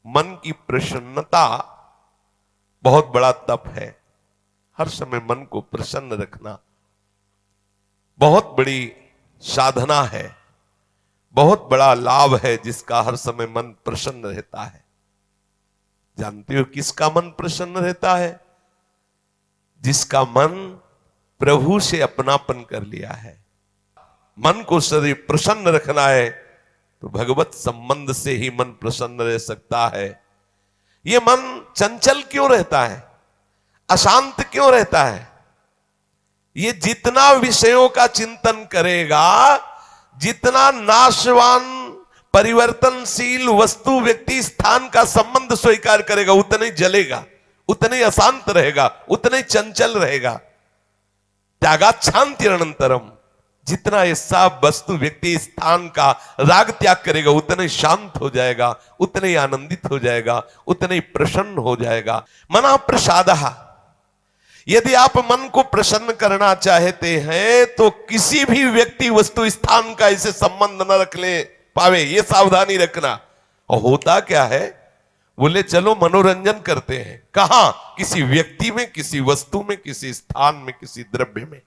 मन की प्रसन्नता बहुत बड़ा तप है। हर समय मन को प्रसन्न रखना बहुत बड़ी साधना है, बहुत बड़ा लाभ है, जिसका हर समय मन प्रसन्न रहता है। जानते हो किसका मन प्रसन्न रहता है? जिसका मन प्रभु से अपनापन कर लिया है। मन को सदैव प्रसन्न रखना है तो भगवत संबंध से ही मन प्रसन्न रह सकता है। ये मन चंचल क्यों रहता है, अशांत क्यों रहता है? ये जितना विषयों का चिंतन करेगा, जितना नाशवान परिवर्तनशील वस्तु व्यक्ति स्थान का संबंध स्वीकार करेगा, उतना ही जलेगा, उतना ही अशांत रहेगा, उतना ही चंचल रहेगा। त्यागात शांति अनंतरम, जितना ये सब वस्तु व्यक्ति स्थान का राग त्याग करेगा, उतना ही शांत हो जाएगा, उतना ही आनंदित हो जाएगा, उतना ही प्रसन्न हो जाएगा। मना प्रसादः, यदि आप मन को प्रसन्न करना चाहते हैं तो किसी भी व्यक्ति वस्तु स्थान का इसे संबंध न रख ले पावे, ये सावधानी रखना। और होता क्या है, बोले चलो मनोरंजन करते हैं, कहां? किसी व्यक्ति में, किसी वस्तु में, किसी स्थान में, किसी द्रव्य में।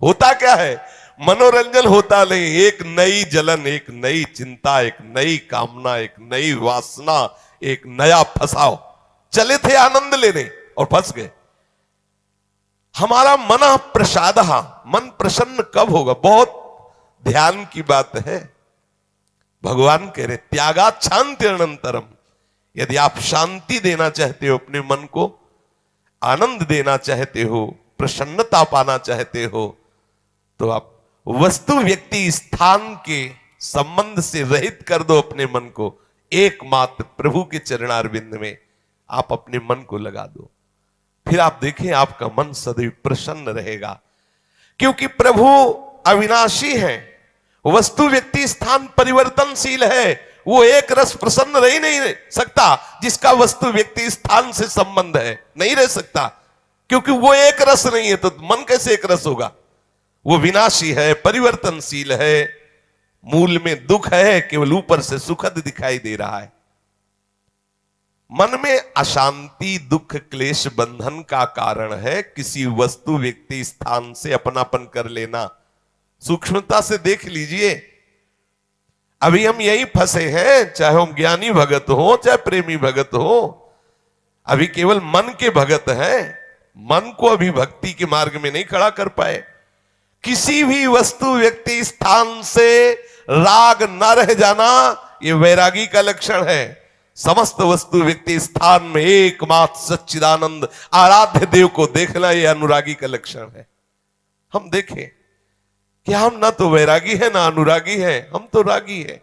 होता क्या है, मनोरंजन होता नहीं, एक नई जलन, एक नई चिंता, एक नई कामना, एक नई वासना, एक नया फसाव। चले थे आनंद लेने और फंस गए। हमारा मन प्रसाद, मन प्रसन्न कब होगा? बहुत ध्यान की बात है। भगवान कह रहे त्यागात शांति अनंतरम, यदि आप शांति देना चाहते हो अपने मन को, आनंद देना चाहते हो, प्रसन्नता पाना चाहते हो, तो आप वस्तु व्यक्ति स्थान के संबंध से रहित कर दो अपने मन को। एकमात्र प्रभु के चरणारविंद में आप अपने मन को लगा दो, फिर आप देखें आपका मन सदैव प्रसन्न रहेगा। क्योंकि प्रभु अविनाशी है, वस्तु व्यक्ति स्थान परिवर्तनशील है। वो एक रस प्रसन्न रह ही नहीं सकता जिसका वस्तु व्यक्ति स्थान से संबंध है, नहीं रह सकता, क्योंकि वो एक रस नहीं है, तो मन कैसे एक रस होगा? वो विनाशी है, परिवर्तनशील है, मूल में दुख है, केवल ऊपर से सुखद दिखाई दे रहा है। मन में अशांति, दुख, क्लेश, बंधन का कारण है किसी वस्तु व्यक्ति स्थान से अपनापन कर लेना। सूक्ष्मता से देख लीजिए, अभी हम यही फंसे हैं, चाहे हम ज्ञानी भगत हो, चाहे प्रेमी भगत हो, अभी केवल मन के भगत हैं, मन को अभी भक्ति के मार्ग में नहीं खड़ा कर पाए। किसी भी वस्तु व्यक्ति स्थान से राग न रह जाना, यह वैरागी का लक्षण है। समस्त वस्तु व्यक्ति स्थान में एकमात्र सच्चिदानंद आराध्य देव को देखना, यह अनुरागी का लक्षण है। हम देखें कि हम ना तो वैरागी है ना अनुरागी है, हम तो रागी है।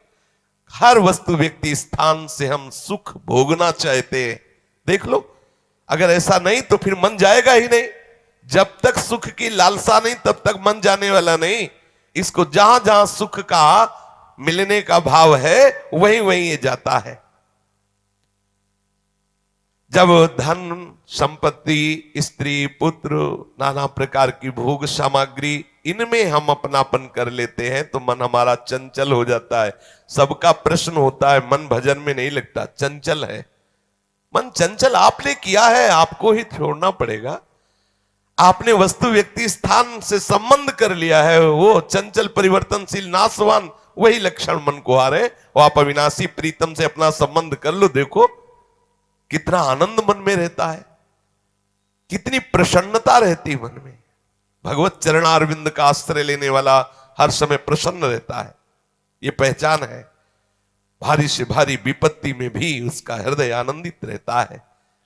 हर वस्तु व्यक्ति स्थान से हम सुख भोगना चाहते हैं। देख लो, अगर ऐसा नहीं तो फिर मन जाएगा ही नहीं। जब तक सुख की लालसा नहीं, तब तक मन जाने वाला नहीं। इसको जहां जहां सुख का मिलने का भाव है, वहीं वहीं ये जाता है। जब धन, संपत्ति, स्त्री, पुत्र, नाना प्रकार की भोग सामग्री, इनमें हम अपनापन कर लेते हैं तो मन हमारा चंचल हो जाता है। सबका प्रश्न होता है, मन भजन में नहीं लगता, चंचल है। मन चंचल आपने किया है, आपको ही छोड़ना पड़ेगा। आपने वस्तु व्यक्ति स्थान से संबंध कर लिया है, वो चंचल, परिवर्तनशील, नाशवान, वही लक्षण मन को आ रहे। और आप अविनाशी प्रीतम से अपना संबंध कर लो, देखो कितना आनंद मन में रहता है, कितनी प्रसन्नता रहती मन में। भगवत चरणारविंद का आश्रय लेने वाला हर समय प्रसन्न रहता है, ये पहचान है। भारी से भारी विपत्ति में भी उसका हृदय आनंदित रहता है,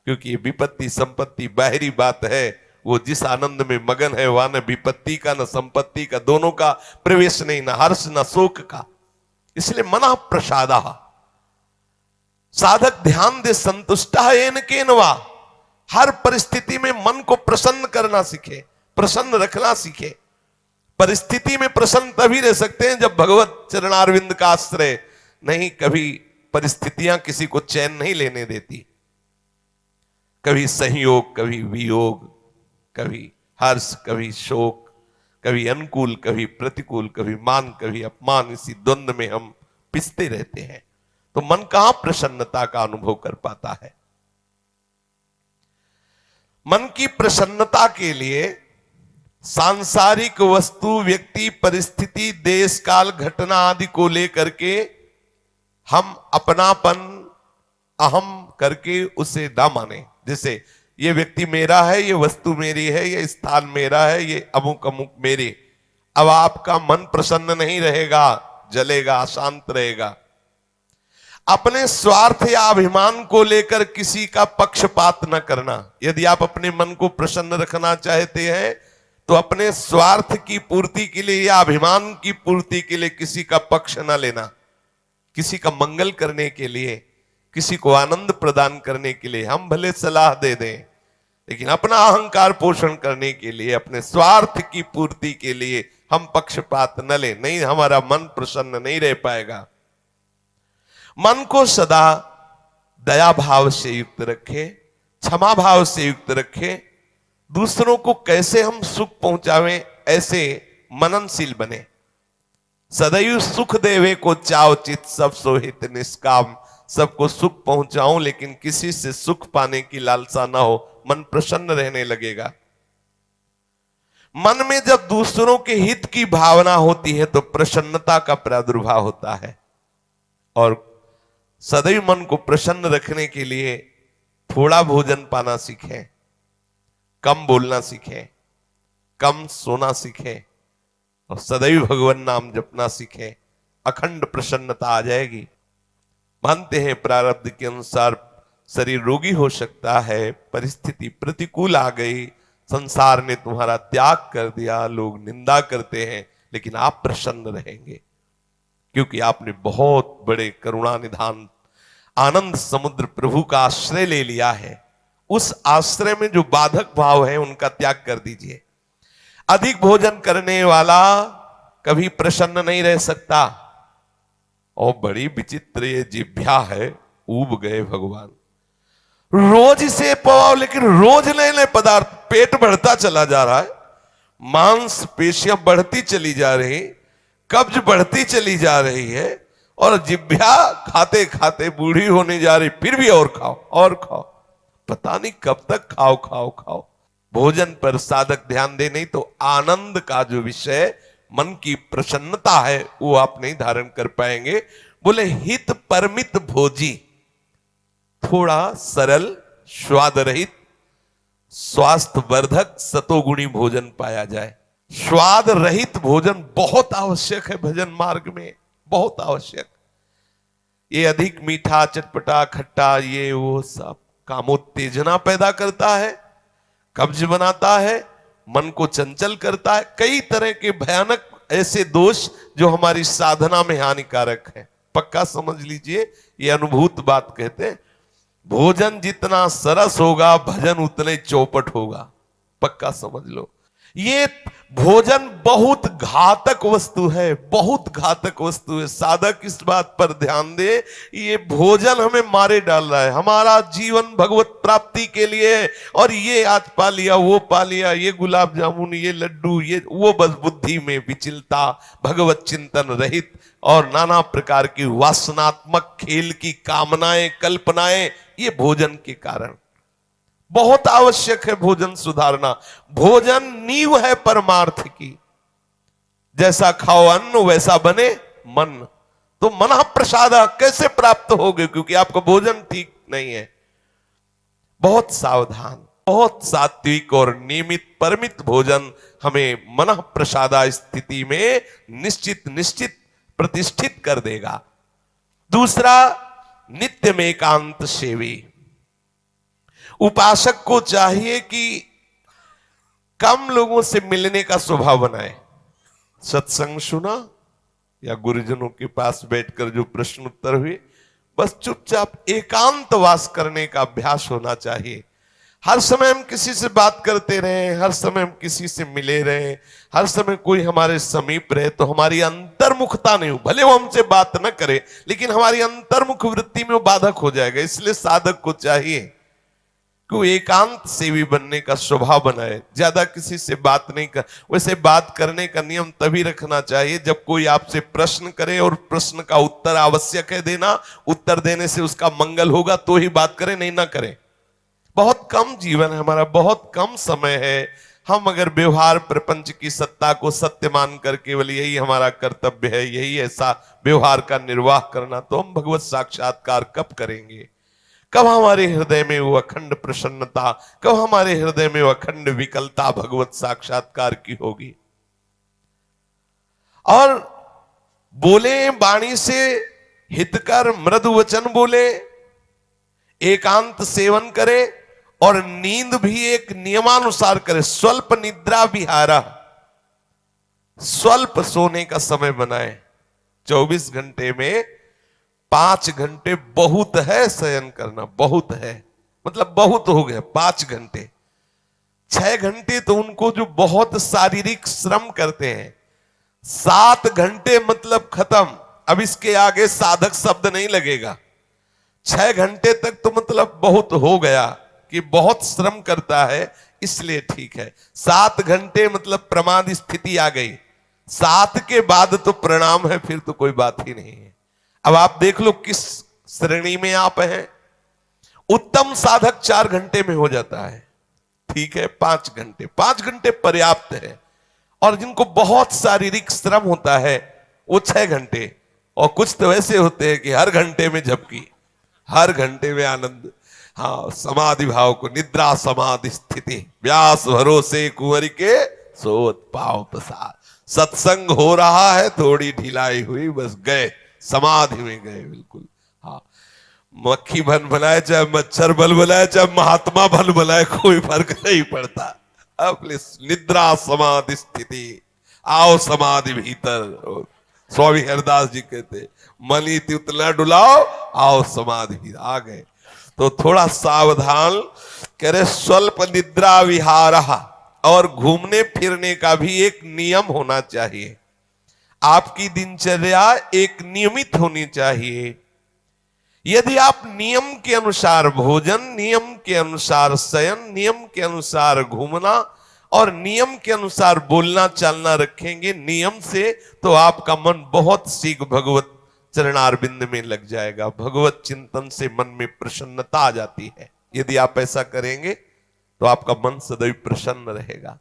क्योंकि ये विपत्ति संपत्ति बाहरी बात है। वो जिस आनंद में मगन है, वह न विपत्ति का, न संपत्ति का, दोनों का प्रवेश नहीं, न हर्ष न शोक का। इसलिए मना प्रसादा, साधक ध्यान दे संतुष्ट येन केनवा। हर परिस्थिति में मन को प्रसन्न करना सीखे, प्रसन्न रखना सीखे। परिस्थिति में प्रसन्न तभी रह सकते हैं जब भगवत चरणारविंद का आश्रय नहीं। कभी परिस्थितियां किसी को चैन नहीं लेने देती, कभी संयोग, कभी वियोग, कभी हर्ष, कभी शोक, कभी अनुकूल, कभी प्रतिकूल, कभी मान, कभी अपमान, इसी द्वंद्व में हम पिसते रहते हैं। तो मन कहां प्रसन्नता का अनुभव कर पाता है। मन की प्रसन्नता के लिए सांसारिक वस्तु, व्यक्ति, परिस्थिति, देश काल, घटना आदि को लेकर के हम अपनापन, अहम करके उसे ना माने। जैसे ये व्यक्ति मेरा है, ये वस्तु मेरी है, ये स्थान मेरा है, ये अमुक अमुक मेरे। अब आपका मन प्रसन्न नहीं रहेगा, जलेगा, अशांत रहेगा। अपने स्वार्थ या अभिमान को लेकर किसी का पक्षपात न करना। यदि आप अपने मन को प्रसन्न रखना चाहते हैं तो अपने स्वार्थ की पूर्ति के लिए या अभिमान की पूर्ति के लिए किसी का पक्ष न लेना। किसी का मंगल करने के लिए, किसी को आनंद प्रदान करने के लिए हम भले सलाह दे दें, लेकिन अपना अहंकार पोषण करने के लिए, अपने स्वार्थ की पूर्ति के लिए हम पक्षपात न लें। नहीं, हमारा मन प्रसन्न नहीं रह पाएगा। मन को सदा दया भाव से युक्त रखे, क्षमा भाव से युक्त रखे। दूसरों को कैसे हम सुख पहुंचावें, ऐसे मननशील बने। सदैव सुख देवे को चाव चित, सब सोहित निष्काम। सबको सुख पहुंचाऊं लेकिन किसी से सुख पाने की लालसा ना हो, मन प्रसन्न रहने लगेगा। मन में जब दूसरों के हित की भावना होती है तो प्रसन्नता का प्रादुर्भाव होता है। और सदैव मन को प्रसन्न रखने के लिए थोड़ा भोजन पाना सीखें, कम बोलना सीखें, कम सोना सीखें और सदैव भगवान नाम जपना सीखें। अखंड प्रसन्नता आ जाएगी। मानते हैं प्रारब्ध के अनुसार शरीर रोगी हो सकता है, परिस्थिति प्रतिकूल आ गई, संसार ने तुम्हारा त्याग कर दिया, लोग निंदा करते हैं, लेकिन आप प्रसन्न रहेंगे क्योंकि आपने बहुत बड़े करुणा निधान आनंद समुद्र प्रभु का आश्रय ले लिया है। उस आश्रय में जो बाधक भाव है उनका त्याग कर दीजिए। अधिक भोजन करने वाला कभी प्रसन्न नहीं रह सकता। और बड़ी विचित्र ये जिह्वा है, ऊब गए भगवान। रोज इसे पवाओ लेकिन रोज नए नए पदार्थ, पेट बढ़ता चला जा रहा है, मांस पेशियां बढ़ती चली जा रही, कब्ज बढ़ती चली जा रही है और जिह्वा खाते खाते बूढ़ी होने जा रही, फिर भी और खाओ और खाओ। पता नहीं कब तक खाओ खाओ खाओ। भोजन पर साधक ध्यान दे, नहीं तो आनंद का जो विषय मन की प्रसन्नता है वो आप नहीं धारण कर पाएंगे। बोले हित परमित भोजी, थोड़ा सरल, स्वाद रहित, स्वास्थ्य वर्धक, सतोगुणी भोजन पाया जाए। स्वाद रहित भोजन बहुत आवश्यक है भजन मार्ग में, बहुत आवश्यक। ये अधिक मीठा, चटपटा, खट्टा, ये वो सब कामोत्तेजना पैदा करता है, कब्ज बनाता है, मन को चंचल करता है। कई तरह के भयानक ऐसे दोष जो हमारी साधना में हानिकारक है। पक्का समझ लीजिए, ये अनुभूत बात कहते हैं। भोजन जितना सरस होगा भजन उतने चौपट होगा। पक्का समझ लो। ये भोजन बहुत घातक वस्तु है, बहुत घातक वस्तु है। साधक इस बात पर ध्यान दे, ये भोजन हमें मारे डाल रहा है। हमारा जीवन भगवत प्राप्ति के लिए है और ये आज पा लिया, वो पा लिया, ये गुलाब जामुन, ये लड्डू, ये वो, बस बुद्धि में विचलता, भगवत चिंतन रहित और नाना प्रकार की वासनात्मक खेल की कामनाएं, कल्पनाएं, ये भोजन के कारण। बहुत आवश्यक है भोजन सुधारना। भोजन नींव है परमार्थ की। जैसा खाओ अन्न वैसा बने मन। तो मन प्रसाद कैसे प्राप्त होगे, क्योंकि आपका भोजन ठीक नहीं है। बहुत सावधान, बहुत सात्विक और नियमित परमित भोजन हमें मन प्रसादा स्थिति में निश्चित प्रतिष्ठित कर देगा। दूसरा, नित्य में एकांत सेवी। उपासक को चाहिए कि कम लोगों से मिलने का स्वभाव बनाए। सत्संग सुना या गुरुजनों के पास बैठकर जो प्रश्न उत्तर हुए, बस चुपचाप एकांतवास करने का अभ्यास होना चाहिए। हर समय हम किसी से बात करते रहे, हर समय हम किसी से मिले रहे, हर समय कोई हमारे समीप रहे, तो हमारी अंतर्मुखता नहीं हो। भले वो हमसे बात न करे लेकिन हमारी अंतर्मुख वृत्ति में वो बाधक हो जाएगा। इसलिए साधक को चाहिए कि एकांत सेवी बनने का स्वभाव बनाए, ज्यादा किसी से बात नहीं कर। वैसे बात करने का नियम तभी रखना चाहिए जब कोई आपसे प्रश्न करे और प्रश्न का उत्तर आवश्यक है देना, उत्तर देने से उसका मंगल होगा तो ही बात करें, नहीं ना करें। बहुत कम जीवन है हमारा, बहुत कम समय है। हम अगर व्यवहार प्रपंच की सत्ता को सत्य मानकर केवल यही हमारा कर्तव्य है, यही ऐसा व्यवहार का निर्वाह करना, तो हम भगवत साक्षात्कार कब करेंगे? कब हमारे हृदय में वो अखंड प्रसन्नता, कब हमारे हृदय में वो अखंड विकलता भगवत साक्षात्कार की होगी? और बोले वाणी से हितकर मृदु वचन बोले, एकांत सेवन करे और नींद भी एक नियमानुसार करे। स्वल्प निद्रा विहारा, स्वल्प सोने का समय बनाए। 24 घंटे में 5 घंटे बहुत है शयन करना, बहुत है, मतलब बहुत हो गया 5 घंटे। 6 घंटे तो उनको जो बहुत शारीरिक श्रम करते हैं, 7 घंटे मतलब खत्म। अब इसके आगे साधक शब्द नहीं लगेगा। 6 घंटे तक तो मतलब बहुत हो गया कि बहुत श्रम करता है, इसलिए ठीक है। 7 घंटे मतलब प्रमाद स्थिति आ गई, 7 के बाद तो प्रणाम है, फिर तो कोई बात ही नहीं है। अब आप देख लो किस श्रेणी में आप हैं। उत्तम साधक 4 घंटे में हो जाता है, ठीक है। 5 घंटे, 5 घंटे पर्याप्त है। और जिनको बहुत शारीरिक श्रम होता है वो 6 घंटे, और कुछ तो ऐसे होते हैं कि हर घंटे में झपकी, हर घंटे में आनंद। हाँ, समाधि भाव को, निद्रा समाधि स्थिति, व्यास भरोसे कुंवर के सोत पाव प्रसाद। सत्संग हो रहा है, थोड़ी ढिलाई हुई, बस गए, समाधि में गए बिल्कुल। हाँ, मक्खी भन बनाए चाहे मच्छर बल बनाए चाहे महात्मा भल बनाए, कोई फर्क नहीं पड़ता। अपने निद्रा समाधि स्थिति, आओ समाधि भीतर। स्वामी हरदास जी कहते, मनी उतना डुलाओ, आओ समाधि। आ गए तो थोड़ा सावधान करे। स्वल्प निद्रा विहारा, और घूमने फिरने का भी एक नियम होना चाहिए। आपकी दिनचर्या एक नियमित होनी चाहिए। यदि आप नियम के अनुसार भोजन, नियम के अनुसार शयन, नियम के अनुसार घूमना और नियम के अनुसार बोलना चालना रखेंगे नियम से, तो आपका मन बहुत शीघ्र भगवत चरणारविंद में लग जाएगा। भगवत चिंतन से मन में प्रसन्नता आ जाती है। यदि आप ऐसा करेंगे तो आपका मन सदैव प्रसन्न रहेगा।